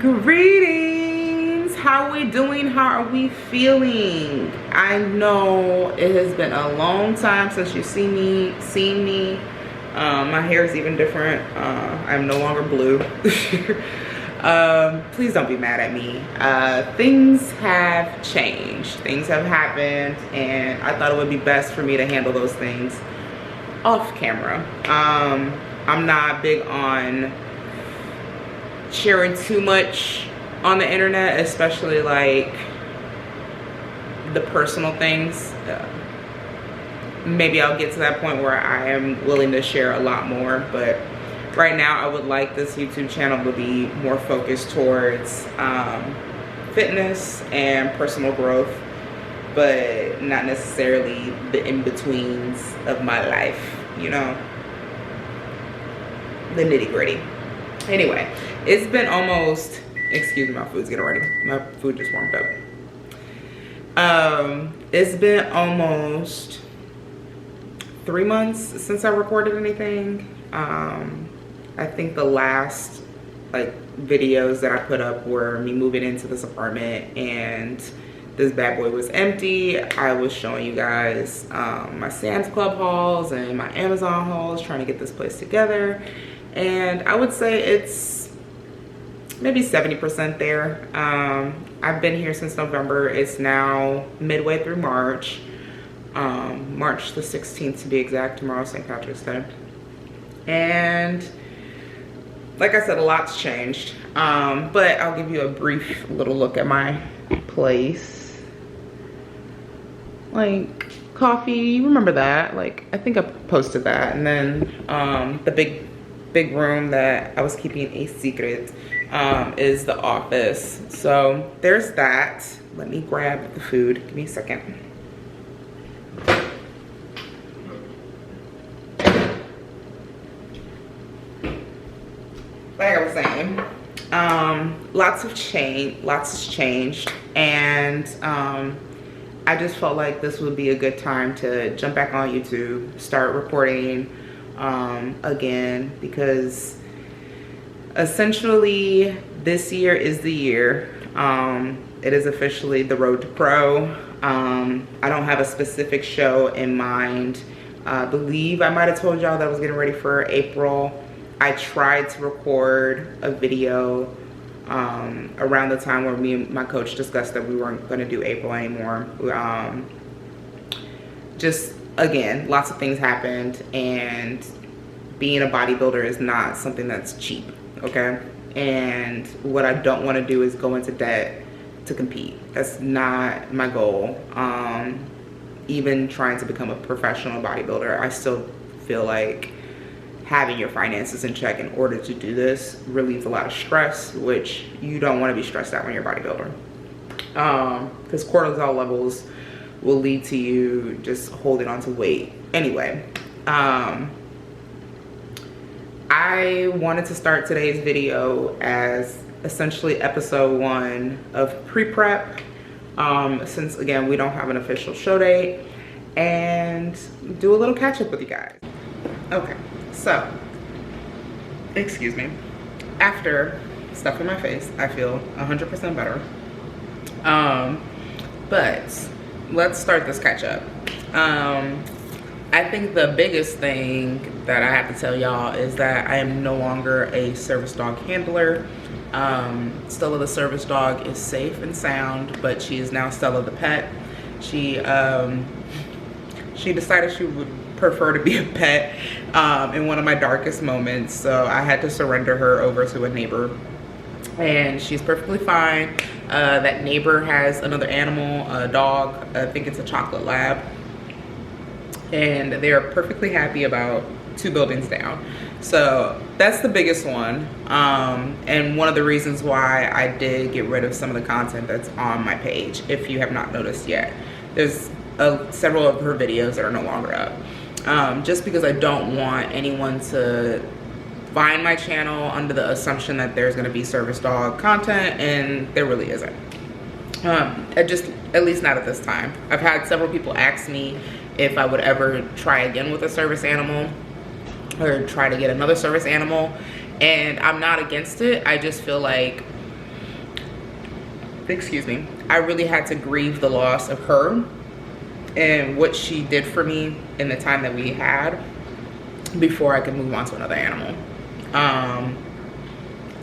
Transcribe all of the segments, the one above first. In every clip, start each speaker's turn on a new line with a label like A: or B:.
A: Greetings. How are we doing? How are we feeling? I know it has been a long time since you've seen me. My hair is even different. I'm no longer blue. Please don't be mad at me. Things have changed. Things have happened, and I thought it would be best for me to handle those things off camera. I'm not big on sharing too much on the internet, especially like the personal things. Maybe I'll get to that point where I am willing to share a lot more, but right now I would like this YouTube channel to be more focused towards fitness and personal growth, but not necessarily the in-betweens of my life, you know, the nitty-gritty. Anyway, it's been almost, excuse me, my food's getting ready. My food just warmed up. It's been almost 3 months since I recorded anything. I think the last videos that I put up were me moving into this apartment and this bad boy was empty. I was showing you guys my Sam's Club hauls and my Amazon hauls, trying to get this place together. And I would say it's maybe 70% there. I've been here since November. It's now midway through March. March the 16th to be exact. Tomorrow's St. Patrick's Day. And like I said, a lot's changed. But I'll give you a brief little look at my place. Like coffee, you remember that? Like I think I posted that. And then the big room that I was keeping a secret is the office. So there's that. Let me grab the food. Give me a second. Like I was saying, lots has changed, and I just felt like this would be a good time to jump back on YouTube, start recording again, because essentially this year is the year. It is officially the road to pro. I don't have a specific show in mind. I believe I might have told y'all that I was getting ready for April. I tried to record a video around the time where me and my coach discussed that we weren't going to do April anymore. Just again, lots of things happened, and being a bodybuilder is not something that's cheap, okay? And what I don't want to do is go into debt to compete. That's not my goal. Even trying to become a professional bodybuilder, I still feel like having your finances in check in order to do this relieves a lot of stress, which you don't want to be stressed out when you're a bodybuilder. Because cortisol levels will lead to you just holding on to weight. Anyway, I wanted to start today's video as essentially episode 1 of pre-prep, since again we don't have an official show date, and do a little catch up with you guys. Okay, so excuse me, after stuffing my face I feel 100% better, but let's start this catch up. I think the biggest thing that I have to tell y'all is that I am no longer a service dog handler. Stella the service dog is safe and sound, but she is now Stella the pet. She decided she would prefer to be a pet in one of my darkest moments, so I had to surrender her over to a neighbor, and she's perfectly fine. That neighbor has another animal, a dog. I think it's a chocolate lab, and they're perfectly happy about 2 buildings down. So that's the biggest one, and one of the reasons why I did get rid of some of the content that's on my page. If you have not noticed yet, there's several of her videos that are no longer up, just because I don't want anyone to find my channel under the assumption that there's going to be service dog content, and there really isn't. At least not at this time. I've had several people ask me if I would ever try again with a service animal, or try to get another service animal, and I'm not against it. I just feel like excuse me, I really had to grieve the loss of her and what she did for me in the time that we had before I could move on to another animal.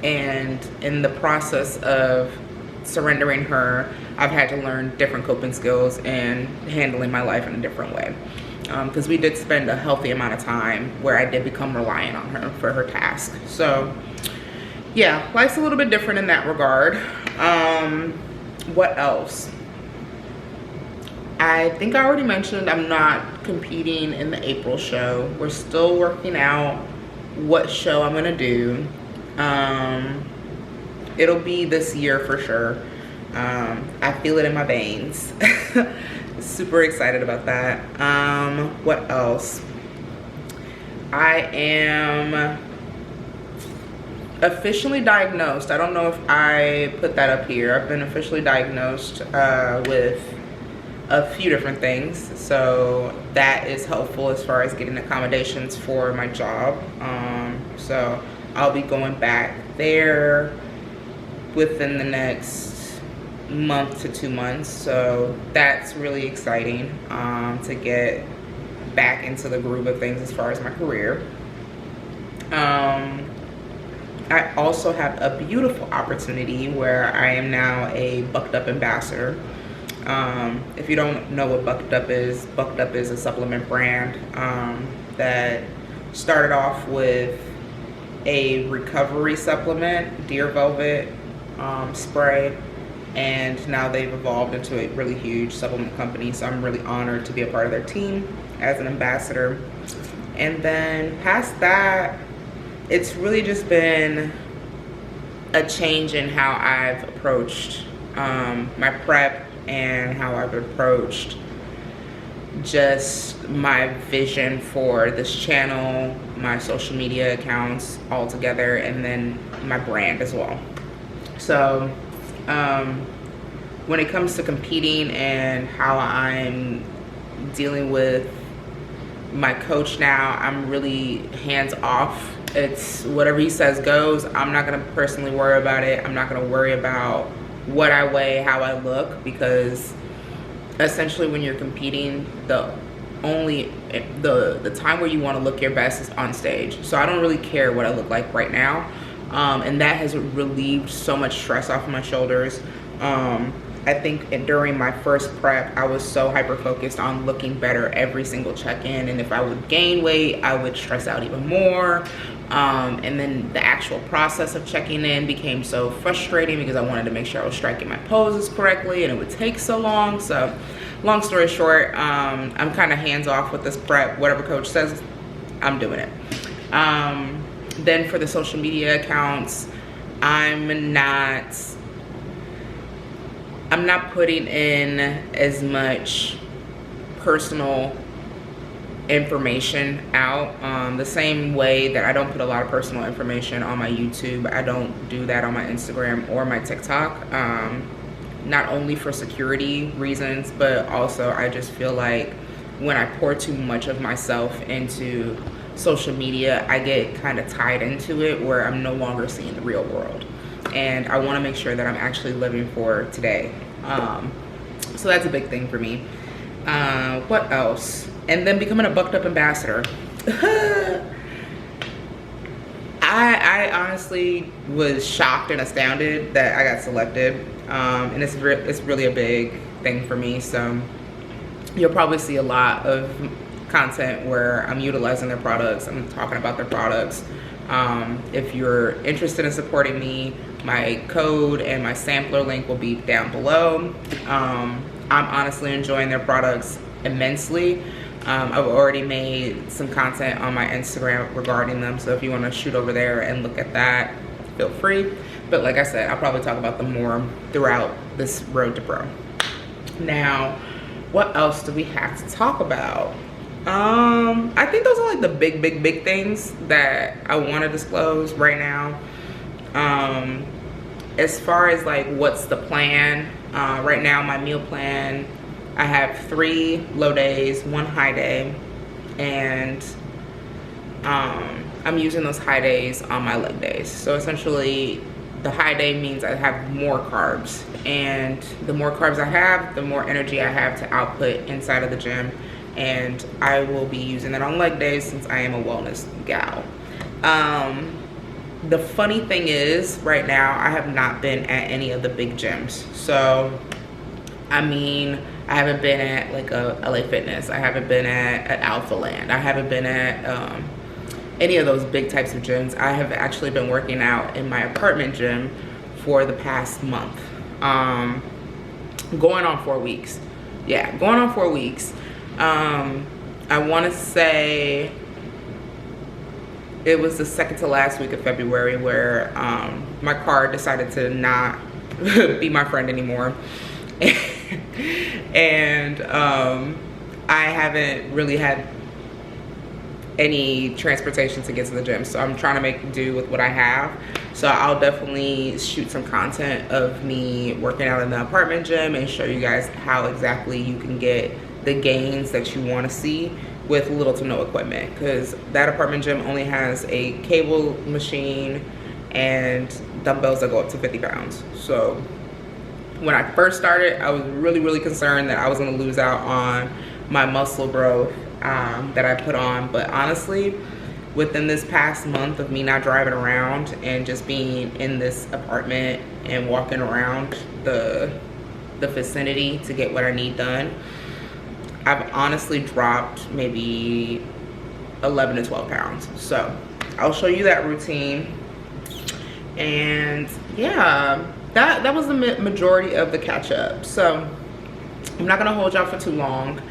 A: And in the process of surrendering her, I've had to learn different coping skills and handling my life in a different way. Because we did spend a healthy amount of time where I did become reliant on her for her task. So yeah, life's a little bit different in that regard. What else? I think I already mentioned I'm not competing in the April show. We're still working out what show I'm gonna do. It'll be this year for sure. I feel it in my veins. Super excited about that. What else? I am officially diagnosed. I don't know if I put that up here. I've been officially diagnosed with a few different things, so that is helpful as far as getting accommodations for my job. So I'll be going back there within the next month to 2 months, so that's really exciting to get back into the groove of things as far as my career. I also have a beautiful opportunity where I am now a Bucked Up ambassador. If you don't know what Bucked Up is a supplement brand that started off with a recovery supplement, Deer Velvet spray, and now they've evolved into a really huge supplement company. So I'm really honored to be a part of their team as an ambassador. And then past that, it's really just been a change in how I've approached my prep and how I've approached just my vision for this channel, my social media accounts all together, and then my brand as well. So when it comes to competing and how I'm dealing with my coach now, I'm really hands off. It's whatever he says goes. I'm not gonna personally worry about it. I'm not gonna worry about what I weigh, how I look, because essentially when you're competing, the time where you want to look your best is on stage. So I don't really care what I look like right now, and that has relieved so much stress off of my shoulders. I think during my first prep, I was so hyper focused on looking better every single check-in, and if I would gain weight, I would stress out even more. And then the actual process of checking in became so frustrating because I wanted to make sure I was striking my poses correctly, and it would take so long. So long story short, I'm kind of hands off with this prep. Whatever coach says, I'm doing it. Then for the social media accounts, I'm not putting in as much personal information out the same way that I don't put a lot of personal information on my YouTube. I don't do that on my Instagram or my TikTok, not only for security reasons, but also I just feel like when I pour too much of myself into social media, I get kind of tied into it where I'm no longer seeing the real world, and I want to make sure that I'm actually living for today. So that's a big thing for me. What else? And then becoming a Bucked Up ambassador. I honestly was shocked and astounded that I got selected, and it's really a big thing for me. So you'll probably see a lot of content where I'm utilizing their products, I'm talking about their products. If you're interested in supporting me, my code and my sampler link will be down below. I'm honestly enjoying their products immensely. I've already made some content on my Instagram regarding them, so if you want to shoot over there and look at that, feel free. But like I said, I'll probably talk about them more throughout this road to pro. Now, what else do we have to talk about? I think those are like the big things that I want to disclose right now. As far as like what's the plan, right now my meal plan, I have 3 low days, 1 high day, and I'm using those high days on my leg days. So essentially the high day means I have more carbs, and the more carbs I have, the more energy I have to output inside of the gym, and I will be using that on leg days since I am a wellness gal. The funny thing is, right now I have not been at any of the big gyms. So I mean, I haven't been at like a LA Fitness, I haven't been at Alpha Land, I haven't been at any of those big types of gyms. I have actually been working out in my apartment gym for the past month, going on 4 weeks. Yeah, going on 4 weeks. I want to say it was the second to last week of February where my car decided to not be my friend anymore. And I haven't really had any transportation to get to the gym, so I'm trying to make do with what I have. So I'll definitely shoot some content of me working out in the apartment gym and show you guys how exactly you can get the gains that you want to see with little to no equipment, because that apartment gym only has a cable machine and dumbbells that go up to 50 pounds. So when I first started, I was really concerned that I was going to lose out on my muscle growth that I put on. But honestly, within this past month of me not driving around and just being in this apartment and walking around the vicinity to get what I need done, I've honestly dropped maybe 11 to 12 pounds. So I'll show you that routine. And yeah, that was the majority of the catch up. So I'm not gonna hold y'all for too long.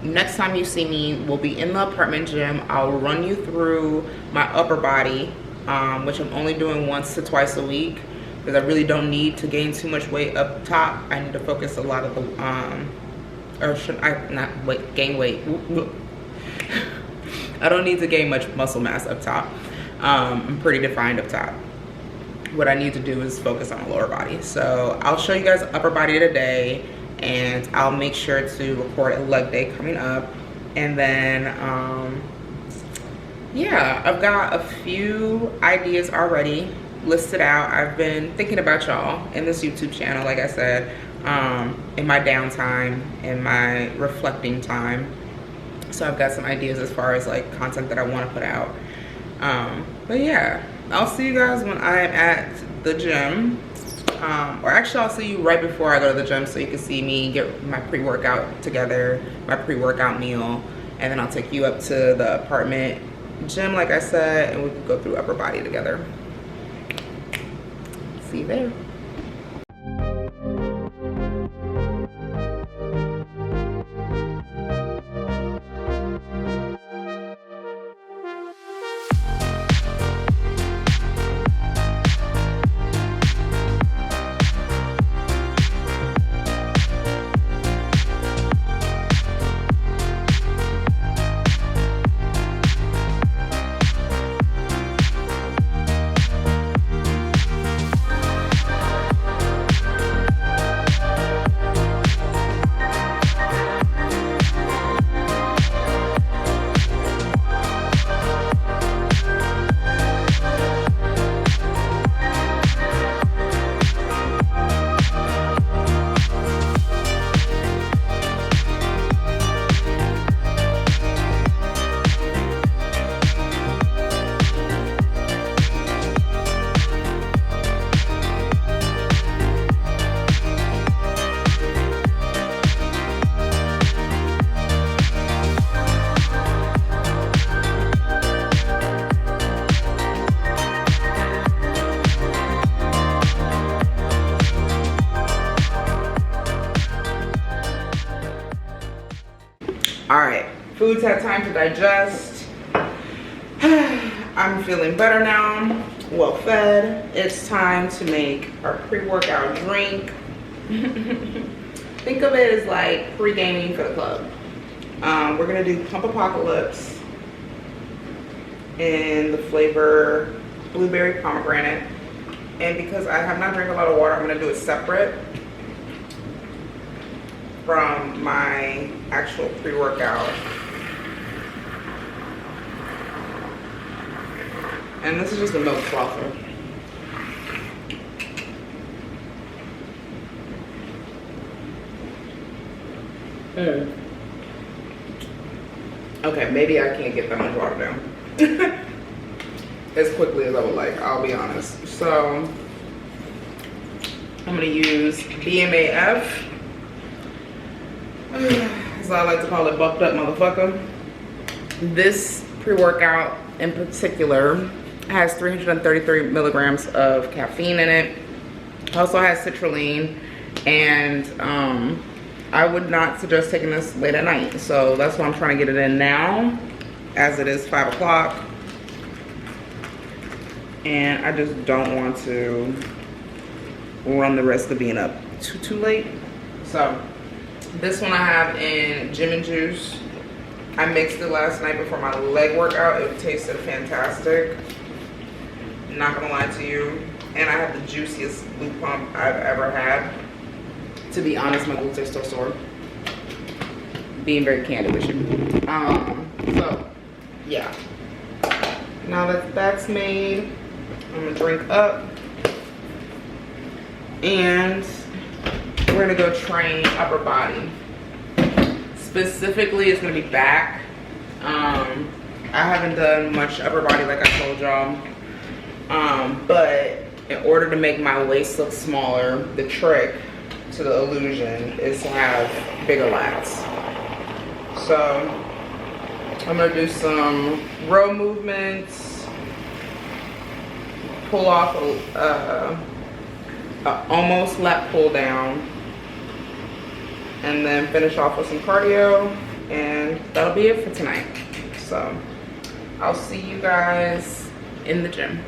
A: Next time you see me, we'll be in the apartment gym. I'll run you through my upper body, which I'm only doing once to twice a week, because I really don't need to gain too much weight up top. I need to focus a lot of the, or should I not gain weight? I don't need to gain much muscle mass up top. I'm pretty defined up top. What I need to do is focus on the lower body. So I'll show you guys upper body today, and I'll make sure to record a leg day coming up. And then yeah, I've got a few ideas already listed out. I've been thinking about y'all in this YouTube channel, like I said, in my downtime, in my reflecting time. So I've got some ideas as far as like content that I want to put out. But yeah, I'll see you guys when I'm at the gym. Or actually I'll see you right before I go to the gym, so you can see me get my pre-workout together, my pre-workout meal, and then I'll take you up to the apartment gym like I said, and we can go through upper body together. See you there. All right, food's had time to digest. I'm feeling better now, well fed. It's time to make our pre-workout drink. Think of it as like pre-gaming for the club. We're gonna do Pump Apocalypse in the flavor blueberry pomegranate. And because I have not drank a lot of water, I'm gonna do it separate from my actual pre-workout. And this is just a milk frother. Okay, maybe I can't get that much water down as quickly as I would like, I'll be honest. So I'm gonna use BMAF, as I like to call it, bucked up motherfucker. This pre-workout in particular has 333 milligrams of caffeine in it. Also has citrulline, and I would not suggest taking this late at night. So that's why I'm trying to get it in now, as it is 5 o'clock. And I just don't want to run the risk of being up too late. So this one I have in gym and juice. I mixed it last night before my leg workout. It tasted fantastic. Not gonna lie to you. And I have the juiciest glute pump I've ever had. To be honest, my glutes are still sore. Being very candid with you. So yeah. Now that that's made, I'm gonna drink up. And we're gonna go train upper body. Specifically, it's gonna be back. I haven't done much upper body like I told y'all. But in order to make my waist look smaller, the trick to the illusion is to have bigger lats. So I'm gonna do some row movements, pull off a almost lat pull down, and then finish off with some cardio, and that'll be it for tonight. So I'll see you guys in the gym.